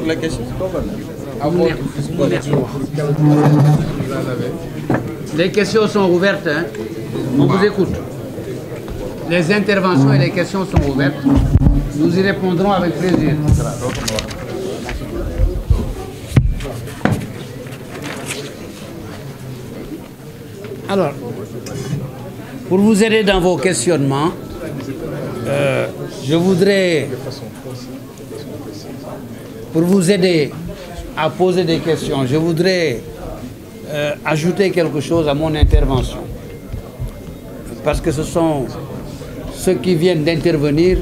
pour la question. Les questions sont ouvertes, hein? On vous écoute. Les interventions et les questions sont ouvertes. Nous y répondrons avec plaisir. Alors, pour vous aider dans vos questionnements, je voudrais, pour vous aider à poser des questions, je voudrais ajouter quelque chose à mon intervention. Parce que ce sont ceux qui viennent d'intervenir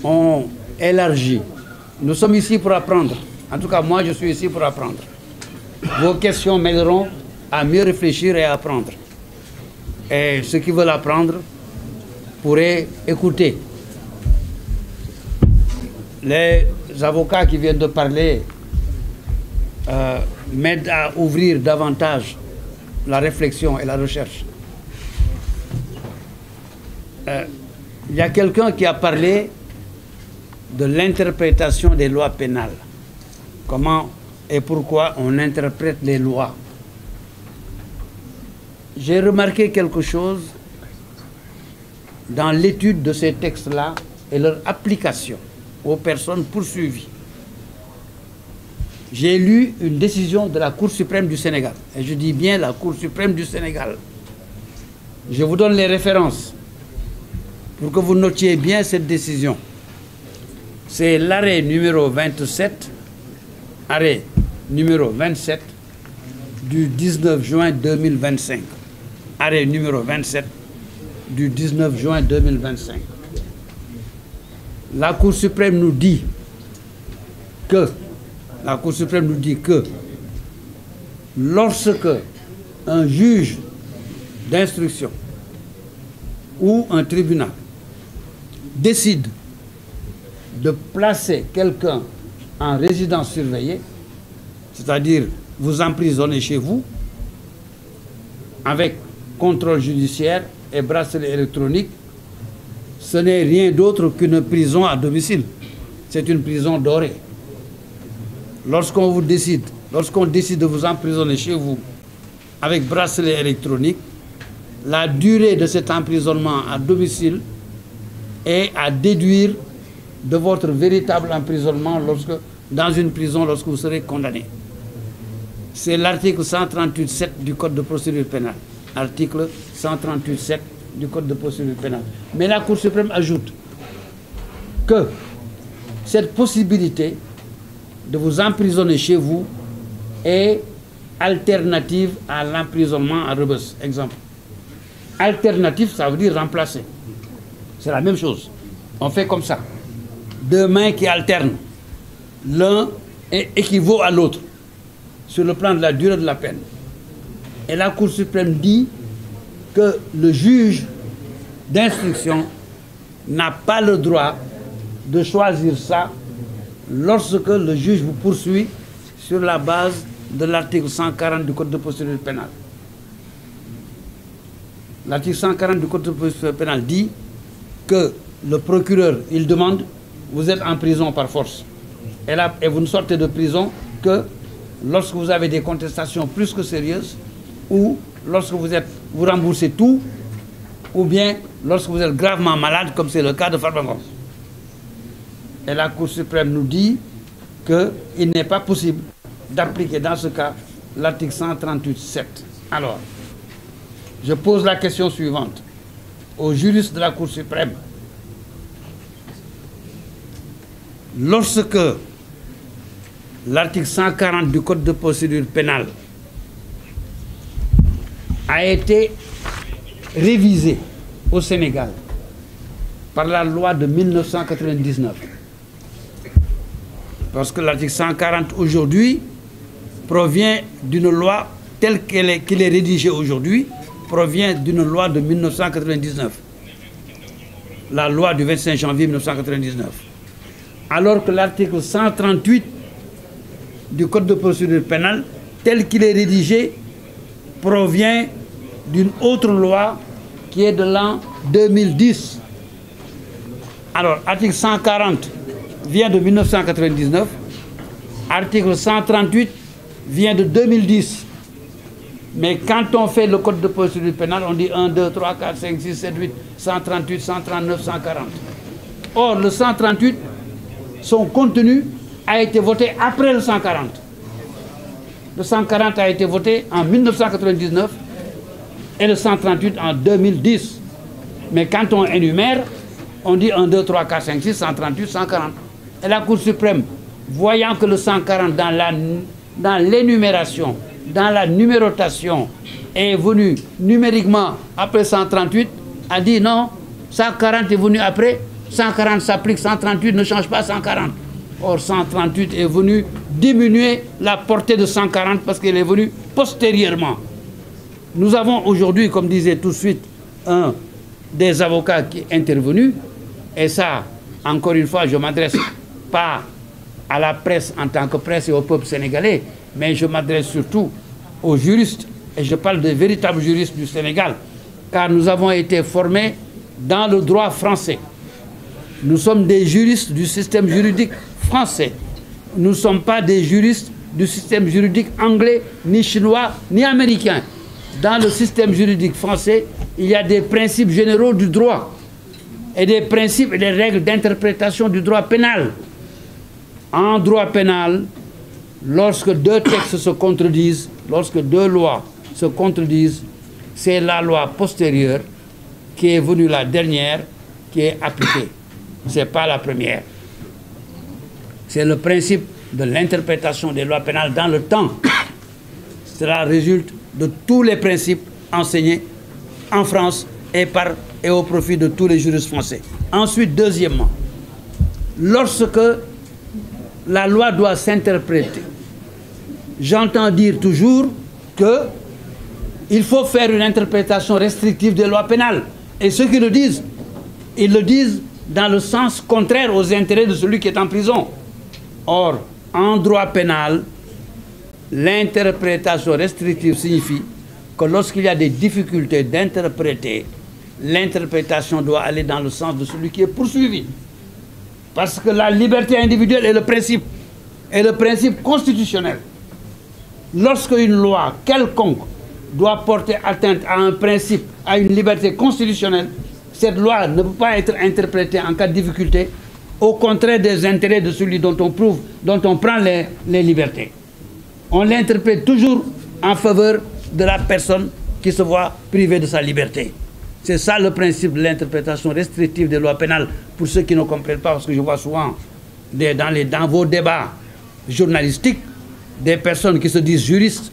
ont élargi. Nous sommes ici pour apprendre. En tout cas, moi, je suis ici pour apprendre. Vos questions m'aideront à mieux réfléchir et à apprendre. Et ceux qui veulent apprendre pourraient écouter. Les avocats qui viennent de parler m'aident à ouvrir davantage la réflexion et la recherche. Il y a quelqu'un qui a parlé de l'interprétation des lois pénales. Comment et pourquoi on interprète les lois. J'ai remarqué quelque chose dans l'étude de ces textes-là et leur application aux personnes poursuivies. J'ai lu une décision de la Cour suprême du Sénégal. Et je dis bien la Cour suprême du Sénégal. Je vous donne les références pour que vous notiez bien cette décision. C'est l'arrêt numéro 27, arrêt numéro 27 du 19 juin 2025. Arrêt numéro 27 du 19 juin 2025. La Cour suprême nous dit que lorsque un juge d'instruction ou un tribunal décide de placer quelqu'un en résidence surveillée, c'est-à-dire vous emprisonnez chez vous, avec contrôle judiciaire et bracelet électronique, ce n'est rien d'autre qu'une prison à domicile. C'est une prison dorée. Lorsqu'on décide de vous emprisonner chez vous avec bracelet électronique, la durée de cet emprisonnement à domicile est à déduire de votre véritable emprisonnement dans une prison lorsque vous serez condamné. C'est l'article 138.7 du Code de procédure pénale. Article 138.7 du Code de procédure pénale. Mais la Cour suprême ajoute que cette possibilité de vous emprisonner chez vous est alternative à l'emprisonnement à Rebeuss. Exemple. Alternative, ça veut dire remplacer. C'est la même chose. On fait comme ça. Deux mains qui alternent. L'un équivaut à l'autre sur le plan de la durée de la peine. Et la Cour suprême dit que le juge d'instruction n'a pas le droit de choisir ça lorsque le juge vous poursuit sur la base de l'article 140 du Code de procédure pénale. L'article 140 du Code de procédure pénale dit que le procureur, il demande, vous êtes en prison par force. Et vous ne sortez de prison que lorsque vous avez des contestations plus que sérieuses, ou lorsque vous remboursez tout, ou bien lorsque vous êtes gravement malade, comme c'est le cas de Farba Ngom. Et la Cour suprême nous dit qu'il n'est pas possible d'appliquer dans ce cas l'article 138.7. Alors, je pose la question suivante aux juristes de la Cour suprême. Lorsque l'article 140 du Code de procédure pénale a été révisé au Sénégal par la loi de 1999, parce que l'article 140 aujourd'hui provient d'une loi telle qu'il est rédigé aujourd'hui, provient d'une loi de 1999, la loi du 25 janvier 1999. Alors que l'article 138 du Code de procédure pénale, tel qu'il est rédigé, provient d'une autre loi qui est de l'an 2010. Alors, article 140 vient de 1999, article 138 vient de 2010. Mais quand on fait le code de procédure pénale, on dit 1, 2, 3, 4, 5, 6, 7, 8, 138, 139, 140. Or, le 138, son contenu a été voté après le 140. Le 140 a été voté en 1999 et le 138 en 2010. Mais quand on énumère, on dit 1, 2, 3, 4, 5, 6, 138, 140. Et la Cour suprême, voyant que le 140 dans l'énumération, dans la numérotation, est venu numériquement après 138, a dit non, 140 est venu après, 140 s'applique, 138 ne change pas 140. Or, 138 est venu diminuer la portée de 140 parce qu'elle est venue postérieurement. Nous avons aujourd'hui, comme disait tout de suite un des avocats qui est intervenu, et ça, encore une fois, je ne m'adresse pas à la presse en tant que presse et au peuple sénégalais, mais je m'adresse surtout aux juristes, et je parle des véritables juristes du Sénégal, car nous avons été formés dans le droit français. Nous sommes des juristes du système juridique français. Nous ne sommes pas des juristes du système juridique anglais, ni chinois, ni américain. Dans le système juridique français, il y a des principes généraux du droit et des principes et des règles d'interprétation du droit pénal. En droit pénal, lorsque deux textes se contredisent, lorsque deux lois se contredisent, c'est la loi postérieure qui est venue la dernière qui est appliquée. Ce n'est pas la première. C'est le principe de l'interprétation des lois pénales dans le temps. Cela résulte de tous les principes enseignés en France et au profit de tous les juristes français. Ensuite, deuxièmement, lorsque la loi doit s'interpréter, j'entends dire toujours qu'il faut faire une interprétation restrictive des lois pénales. Et ceux qui le disent, ils le disent dans le sens contraire aux intérêts de celui qui est en prison. Or, en droit pénal, l'interprétation restrictive signifie que lorsqu'il y a des difficultés d'interpréter, l'interprétation doit aller dans le sens de celui qui est poursuivi. Parce que la liberté individuelle est le principe constitutionnel. Lorsqu'une loi quelconque doit porter atteinte à un principe, à une liberté constitutionnelle, cette loi ne peut pas être interprétée en cas de difficulté au contraire des intérêts de celui dont on prend les libertés. On l'interprète toujours en faveur de la personne qui se voit privée de sa liberté. C'est ça le principe de l'interprétation restrictive des lois pénales. Pour ceux qui ne comprennent pas, parce que je vois souvent dans vos débats journalistiques, des personnes qui se disent juristes,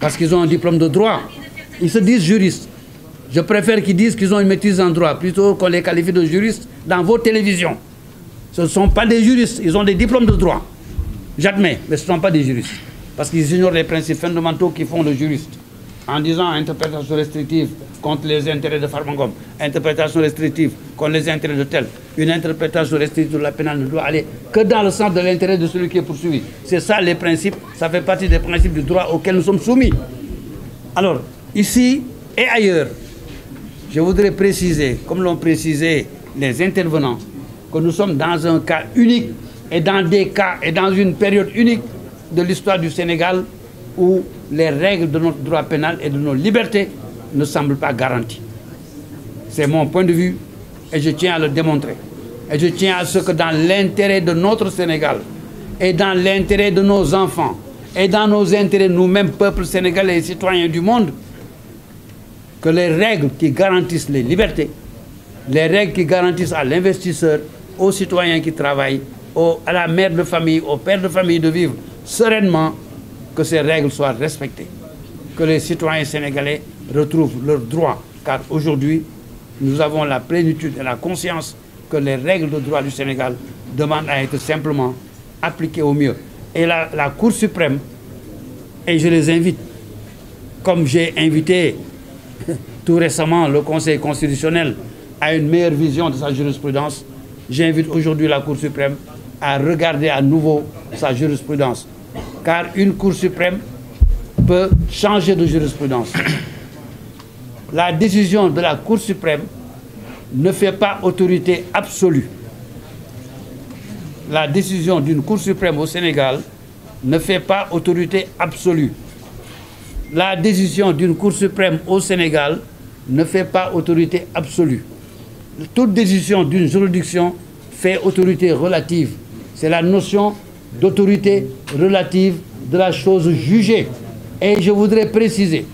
parce qu'ils ont un diplôme de droit, ils se disent juristes. Je préfère qu'ils disent qu'ils ont une maîtrise en droit, plutôt qu'on les qualifie de juristes dans vos télévisions. Ce ne sont pas des juristes, ils ont des diplômes de droit. J'admets, mais ce ne sont pas des juristes. Parce qu'ils ignorent les principes fondamentaux qui font le juriste. En disant interprétation restrictive contre les intérêts de Farmangom, interprétation restrictive contre les intérêts de tel, une interprétation restrictive de la pénale ne doit aller que dans le sens de l'intérêt de celui qui est poursuivi. C'est ça les principes, ça fait partie des principes du droit auxquels nous sommes soumis. Alors, ici et ailleurs, je voudrais préciser, comme l'ont précisé les intervenants, que nous sommes dans un cas unique et dans des cas et dans une période unique de l'histoire du Sénégal où les règles de notre droit pénal et de nos libertés ne semblent pas garanties. C'est mon point de vue et je tiens à le démontrer. Et je tiens à ce que dans l'intérêt de notre Sénégal et dans l'intérêt de nos enfants et dans nos intérêts, nous-mêmes, peuple sénégalais et citoyens du monde, que les règles qui garantissent les libertés, les règles qui garantissent à l'investisseur, aux citoyens qui travaillent, à la mère de famille, au père de famille de vivre sereinement, que ces règles soient respectées, que les citoyens sénégalais retrouvent leurs droits, car aujourd'hui, nous avons la plénitude et la conscience que les règles de droit du Sénégal demandent à être simplement appliquées au mieux. Et la Cour suprême, et je les invite, comme j'ai invité tout récemment le Conseil constitutionnel à une meilleure vision de sa jurisprudence, j'invite aujourd'hui la Cour suprême à regarder à nouveau sa jurisprudence. car une Cour suprême peut changer de jurisprudence. La décision de la Cour suprême ne fait pas autorité absolue. La décision d'une Cour suprême au Sénégal ne fait pas autorité absolue. La décision d'une Cour suprême au Sénégal ne fait pas autorité absolue. Toute décision d'une juridiction fait autorité relative. C'est la notion d'autorité relative de la chose jugée. Et je voudrais préciser,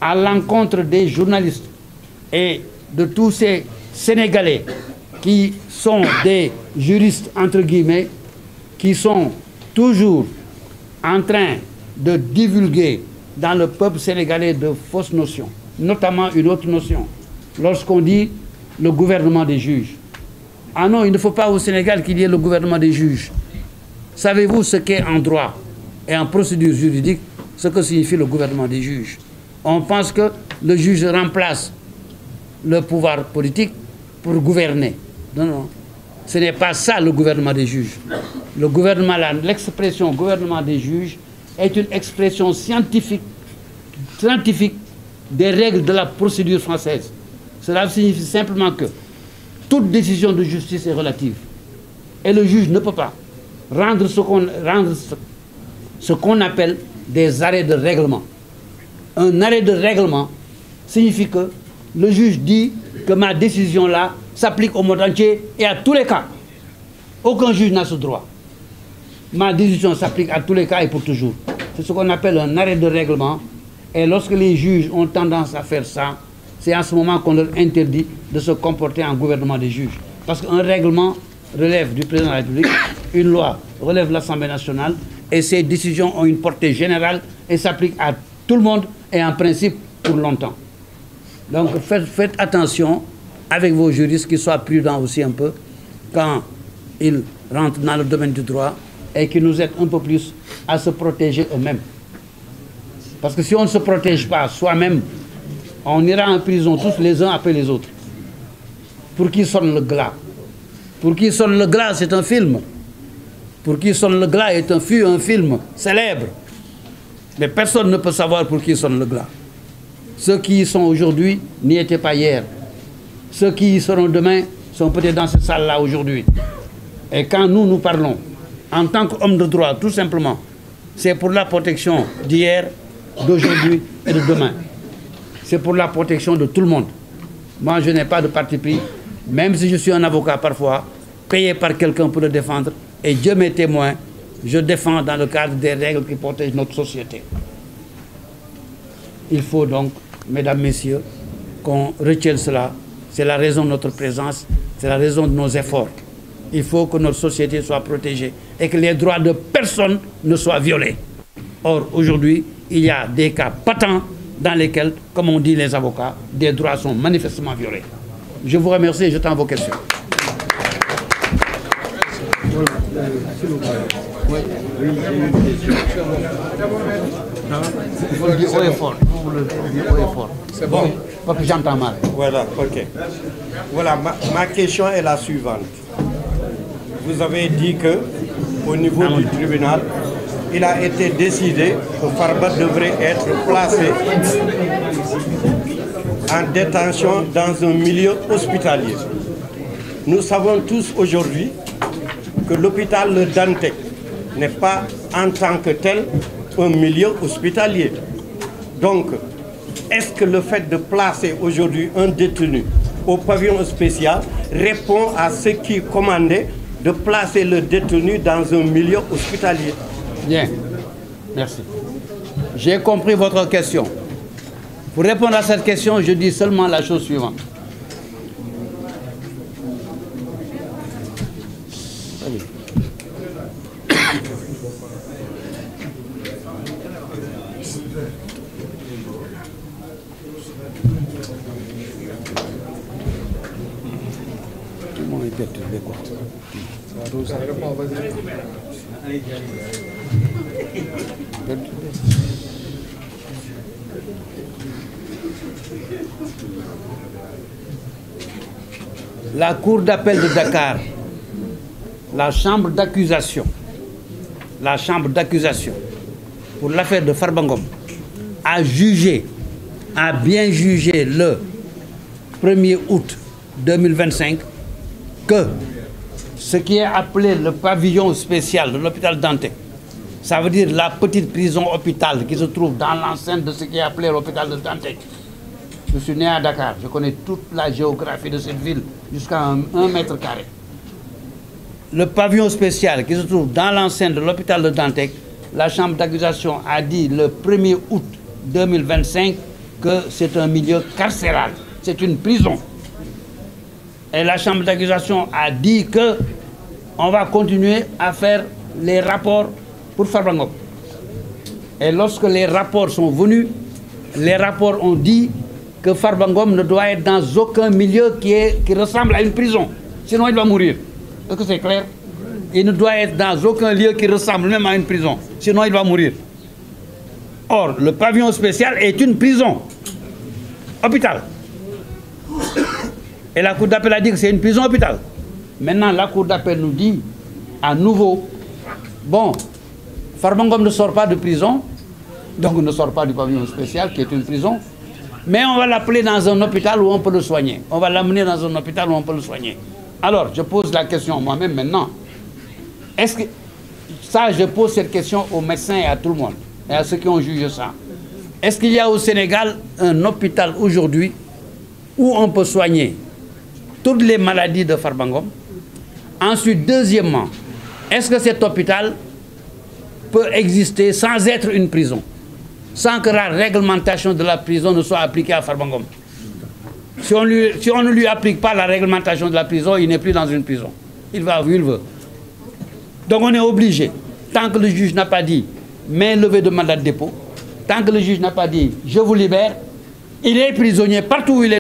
à l'encontre des journalistes et de tous ces Sénégalais qui sont des juristes, entre guillemets, qui sont toujours en train de divulguer dans le peuple sénégalais de fausses notions, notamment une autre notion, lorsqu'on dit le gouvernement des juges. Ah non, il ne faut pas au Sénégal qu'il y ait le gouvernement des juges. Savez-vous ce qu'est en droit et en procédure juridique, ce que signifie le gouvernement des juges? On pense que le juge remplace le pouvoir politique pour gouverner. Non, non. Ce n'est pas ça le gouvernement des juges. Le gouvernement, l'expression gouvernement des juges est une expression scientifique des règles de la procédure française. Cela signifie simplement que toute décision de justice est relative. Et le juge ne peut pas rendre ce qu'on appelle des arrêts de règlement. Un arrêt de règlement signifie que le juge dit que ma décision-là s'applique au monde entier et à tous les cas. Aucun juge n'a ce droit. Ma décision s'applique à tous les cas et pour toujours. C'est ce qu'on appelle un arrêt de règlement. Et lorsque les juges ont tendance à faire ça, c'est à ce moment qu'on leur interdit de se comporter en gouvernement des juges. Parce qu'un règlement relève du président de la République, une loi relève de l'Assemblée nationale, et ces décisions ont une portée générale et s'appliquent à tout le monde et en principe pour longtemps. Donc faites attention avec vos juristes, qu'ils soient prudents aussi un peu quand ils rentrent dans le domaine du droit et qu'ils nous aident un peu plus à se protéger eux-mêmes. Parce que si on ne se protège pas soi-même, on ira en prison tous les uns après les autres. Pour qui sonne le glas? Pour qui sonne le glas, c'est un film. Pour qui sonne le glas fut un film célèbre. Mais personne ne peut savoir pour qui sonne le glas. Ceux qui y sont aujourd'hui n'y étaient pas hier. Ceux qui y seront demain sont peut-être dans cette salle-là aujourd'hui. Et quand nous parlons, en tant qu'hommes de droit, tout simplement, c'est pour la protection d'hier, d'aujourd'hui et de demain. C'est pour la protection de tout le monde. Moi, je n'ai pas de parti pris, même si je suis un avocat parfois, payé par quelqu'un pour le défendre. Et Dieu m'est témoin, je défends dans le cadre des règles qui protègent notre société. Il faut donc, mesdames, messieurs, qu'on retienne cela. C'est la raison de notre présence, c'est la raison de nos efforts. Il faut que notre société soit protégée et que les droits de personne ne soient violés. Or, aujourd'hui, il y a des cas patents dans lesquels, comme on dit les avocats, des droits sont manifestement violés. Je vous remercie et j'attends vos questions. Oui, j'ai une question. Vous le dites haut et fort. Vous le dites haut et fort. C'est bon. Parce que j'entends mal. Voilà, ok. Voilà, ma question est la suivante. Vous avez dit que, au niveau du tribunal, il a été décidé que Farba devrait être placé en détention dans un milieu hospitalier. Nous savons tous aujourd'hui que l'hôpital Le Dantec n'est pas en tant que tel un milieu hospitalier. Donc, est-ce que le fait de placer aujourd'hui un détenu au pavillon spécial répond à ce qui commandait de placer le détenu dans un milieu hospitalier? Bien, merci. J'ai compris votre question. Pour répondre à cette question, je dis seulement la chose suivante. Allez. Tout le monde est perturbé, quoi. La Cour d'appel de Dakar, la chambre d'accusation pour l'affaire de Farba Ngom a bien jugé le 1er août 2025 que ce qui est appelé le pavillon spécial de l'hôpital Dantec, ça veut dire la petite prison hôpital qui se trouve dans l'enceinte de ce qui est appelé l'hôpital de Dantec. Je suis né à Dakar, je connais toute la géographie de cette ville jusqu'à 1 mètre carré. Le pavillon spécial qui se trouve dans l'enceinte de l'hôpital de Dantec, la chambre d'accusation a dit le 1er août 2025 que c'est un milieu carcéral, c'est une prison. Et la chambre d'accusation a dit que on va continuer à faire les rapports pour Farba Ngom. Et lorsque les rapports sont venus, les rapports ont dit que Farba Ngom ne doit être dans aucun milieu qui ressemble à une prison. Sinon, il va mourir. Est-ce que c'est clair? Il ne doit être dans aucun lieu qui ressemble même à une prison. Sinon, il va mourir. Or, le pavillon spécial est une prison. Hôpital. Et la Cour d'appel a dit que c'est une prison hôpital. Maintenant, la Cour d'appel nous dit à nouveau, bon, Farba Ngom ne sort pas de prison, donc ne sort pas du pavillon spécial qui est une prison, mais on va l'appeler dans un hôpital où on peut le soigner. On va l'amener dans un hôpital où on peut le soigner. Alors, je pose la question moi-même maintenant. Est-ce que ça, je pose cette question aux médecins et à tout le monde, et à ceux qui ont jugé ça. Est-ce qu'il y a au Sénégal un hôpital aujourd'hui où on peut soigner toutes les maladies de Farba Ngom? Ensuite, deuxièmement, est-ce que cet hôpital peut exister sans être une prison, sans que la réglementation de la prison ne soit appliquée à Farba Ngom? Si on ne lui applique pas la réglementation de la prison, il n'est plus dans une prison. Il va où il veut. Donc on est obligé, tant que le juge n'a pas dit main levée de mandat de dépôt, tant que le juge n'a pas dit je vous libère, il est prisonnier partout où il est.